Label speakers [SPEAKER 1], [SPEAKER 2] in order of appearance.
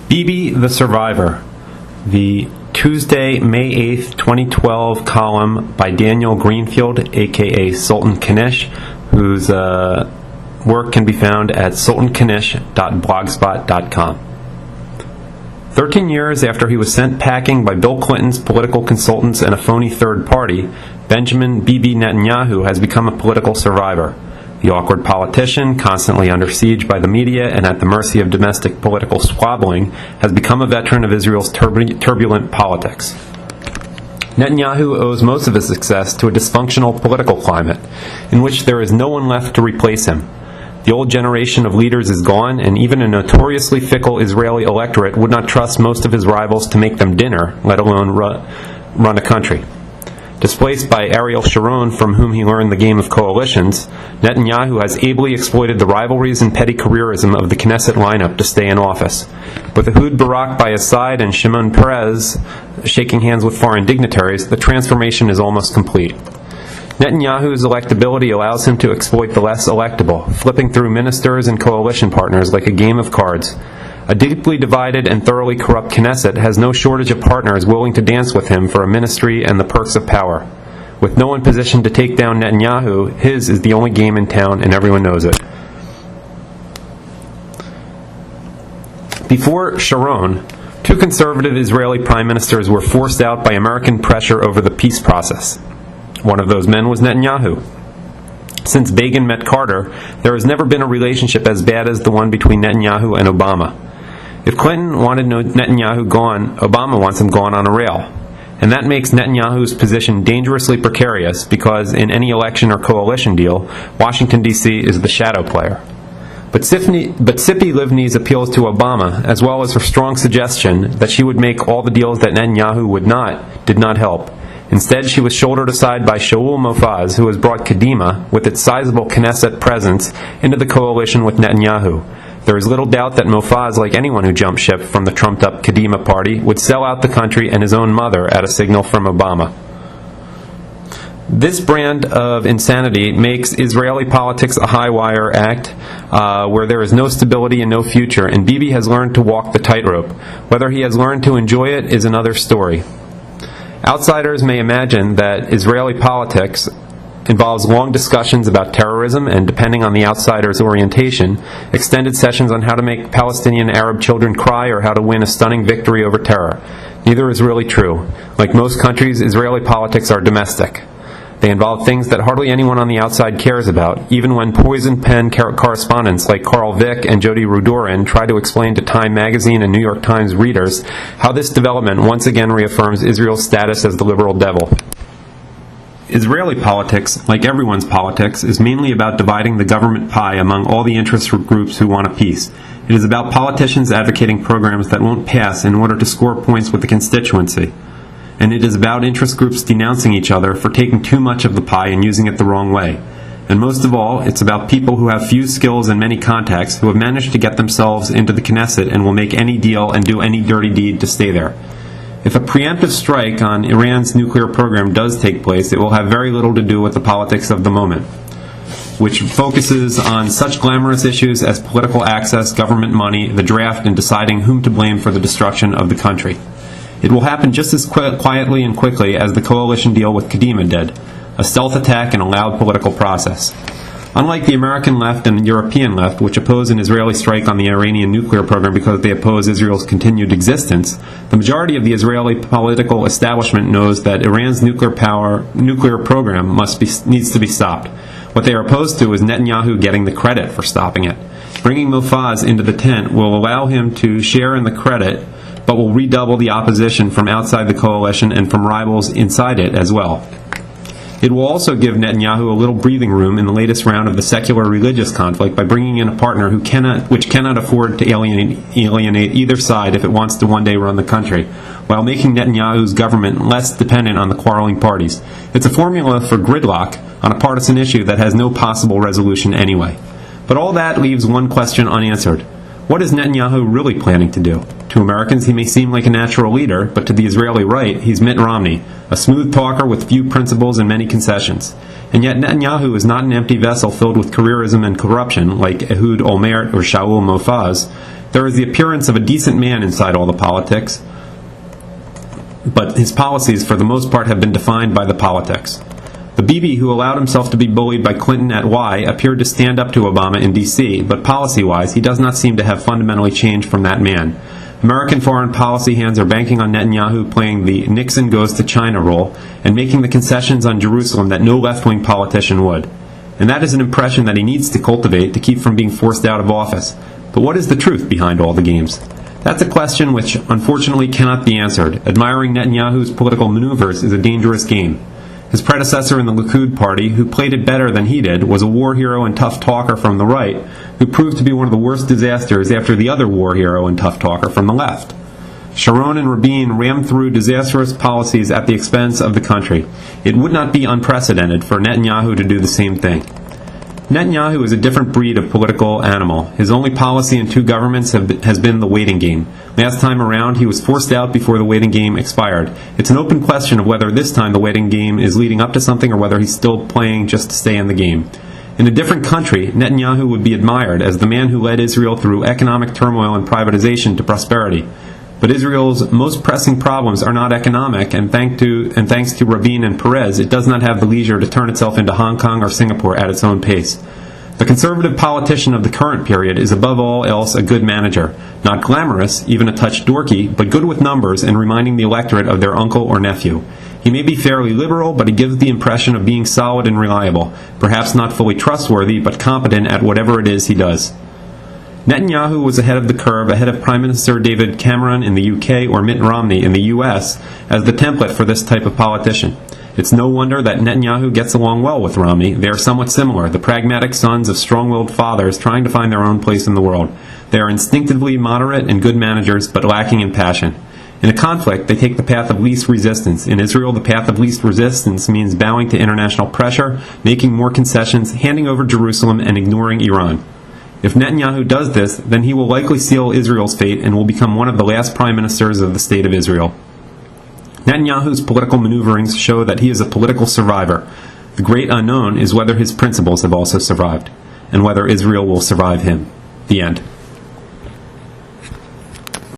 [SPEAKER 1] Bibi The Survivor, the Tuesday, May 8th, 2012 column by Daniel Greenfield, aka Sultan Knish, whose work can be found at sultanknish.blogspot.com. 13 years after he was sent packing by Bill Clinton's political consultants and a phony third party, Benjamin Bibi Netanyahu has become a political survivor. The awkward politician, constantly under siege by the media and at the mercy of domestic political squabbling, has become a veteran of Israel's turbulent politics. Netanyahu owes most of his success to a dysfunctional political climate, in which there is no one left to replace him. The old generation of leaders is gone, and even a notoriously fickle Israeli electorate would not trust most of his rivals to make them dinner, let alone run a country. Displaced by Ariel Sharon, from whom he learned the game of coalitions, Netanyahu has ably exploited the rivalries and petty careerism of the Knesset lineup to stay in office. With Ehud Barak by his side and Shimon Peres shaking hands with foreign dignitaries, the transformation is almost complete. Netanyahu's electability allows him to exploit the less electable, flipping through ministers and coalition partners like a game of cards. A deeply divided and thoroughly corrupt Knesset has no shortage of partners willing to dance with him for a ministry and the perks of power. With no one positioned to take down Netanyahu, his is the only game in town, and everyone knows it. Before Sharon, two conservative Israeli prime ministers were forced out by American pressure over the peace process. One of those men was Netanyahu. Since Begin met Carter, there has never been a relationship as bad as the one between Netanyahu and Obama. If Clinton wanted Netanyahu gone, Obama wants him gone on a rail. And that makes Netanyahu's position dangerously precarious because in any election or coalition deal, Washington, D.C. is the shadow player. But Tzipi Livni's appeals to Obama, as well as her strong suggestion that she would make all the deals that Netanyahu would not, did not help. Instead, she was shouldered aside by Shaul Mofaz, who has brought Kadima, with its sizable Knesset presence, into the coalition with Netanyahu. There is little doubt that Mofaz, like anyone who jumped ship from the trumped-up Kadima party, would sell out the country and his own mother at a signal from Obama. This brand of insanity makes Israeli politics a high-wire act where there is no stability and no future, and Bibi has learned to walk the tightrope. Whether he has learned to enjoy it is another story. Outsiders may imagine that Israeli politics involves long discussions about terrorism and, depending on the outsider's orientation, extended sessions on how to make Palestinian Arab children cry or how to win a stunning victory over terror. Neither is really true. Like most countries, Israeli politics are domestic. They involve things that hardly anyone on the outside cares about, even when poison pen correspondents like Carl Vick and Jody Rudorin try to explain to Time magazine and New York Times readers how this development once again reaffirms Israel's status as the liberal devil. Israeli politics, like everyone's politics, is mainly about dividing the government pie among all the interest groups who want a peace. It is about politicians advocating programs that won't pass in order to score points with the constituency. And it is about interest groups denouncing each other for taking too much of the pie and using it the wrong way. And most of all, it's about people who have few skills and many contacts who have managed to get themselves into the Knesset and will make any deal and do any dirty deed to stay there. If a preemptive strike on Iran's nuclear program does take place, it will have very little to do with the politics of the moment, which focuses on such glamorous issues as political access, government money, the draft, and deciding whom to blame for the destruction of the country. It will happen just as quietly and quickly as the coalition deal with Kadima did, a stealth attack and a loud political process. Unlike the American left and European left, which oppose an Israeli strike on the Iranian nuclear program because they oppose Israel's continued existence, the majority of the Israeli political establishment knows that Iran's nuclear program needs to be stopped. What they are opposed to is Netanyahu getting the credit for stopping it. Bringing Mofaz into the tent will allow him to share in the credit, but will redouble the opposition from outside the coalition and from rivals inside it as well. It will also give Netanyahu a little breathing room in the latest round of the secular-religious conflict by bringing in a partner which cannot afford to alienate either side if it wants to one day run the country, while making Netanyahu's government less dependent on the quarreling parties. It's a formula for gridlock on a partisan issue that has no possible resolution anyway. But all that leaves one question unanswered. What is Netanyahu really planning to do? To Americans, he may seem like a natural leader, but to the Israeli right, he's Mitt Romney, a smooth talker with few principles and many concessions. And yet Netanyahu is not an empty vessel filled with careerism and corruption like Ehud Olmert or Shaul Mofaz. There is the appearance of a decent man inside all the politics, but his policies for the most part have been defined by the politics. The Bibi who allowed himself to be bullied by Clinton at Y appeared to stand up to Obama in D.C., but policy-wise he does not seem to have fundamentally changed from that man. American foreign policy hands are banking on Netanyahu playing the Nixon goes to China role and making the concessions on Jerusalem that no left-wing politician would. And that is an impression that he needs to cultivate to keep from being forced out of office. But what is the truth behind all the games? That's a question which unfortunately cannot be answered. Admiring Netanyahu's political maneuvers is a dangerous game. His predecessor in the Likud party, who played it better than he did, was a war hero and tough talker from the right, who proved to be one of the worst disasters after the other war hero and tough talker from the left. Sharon and Rabin rammed through disastrous policies at the expense of the country. It would not be unprecedented for Netanyahu to do the same thing. Netanyahu is a different breed of political animal. His only policy in two governments has been the waiting game. Last time around, he was forced out before the waiting game expired. It's an open question of whether this time the waiting game is leading up to something or whether he's still playing just to stay in the game. In a different country, Netanyahu would be admired as the man who led Israel through economic turmoil and privatization to prosperity. But Israel's most pressing problems are not economic, and thanks to Rabin and Perez, it does not have the leisure to turn itself into Hong Kong or Singapore at its own pace. The conservative politician of the current period is above all else a good manager, not glamorous, even a touch dorky, but good with numbers and reminding the electorate of their uncle or nephew. He may be fairly liberal, but he gives the impression of being solid and reliable, perhaps not fully trustworthy, but competent at whatever it is he does. Netanyahu was ahead of the curve, ahead of Prime Minister David Cameron in the UK or Mitt Romney in the US as the template for this type of politician. It's no wonder that Netanyahu gets along well with Romney. They are somewhat similar, the pragmatic sons of strong-willed fathers trying to find their own place in the world. They are instinctively moderate and good managers, but lacking in passion. In a conflict, they take the path of least resistance. In Israel, the path of least resistance means bowing to international pressure, making more concessions, handing over Jerusalem, and ignoring Iran. If Netanyahu does this, then he will likely seal Israel's fate and will become one of the last prime ministers of the State of Israel. Netanyahu's political maneuverings show that he is a political survivor. The great unknown is whether his principles have also survived, and whether Israel will survive him. The end.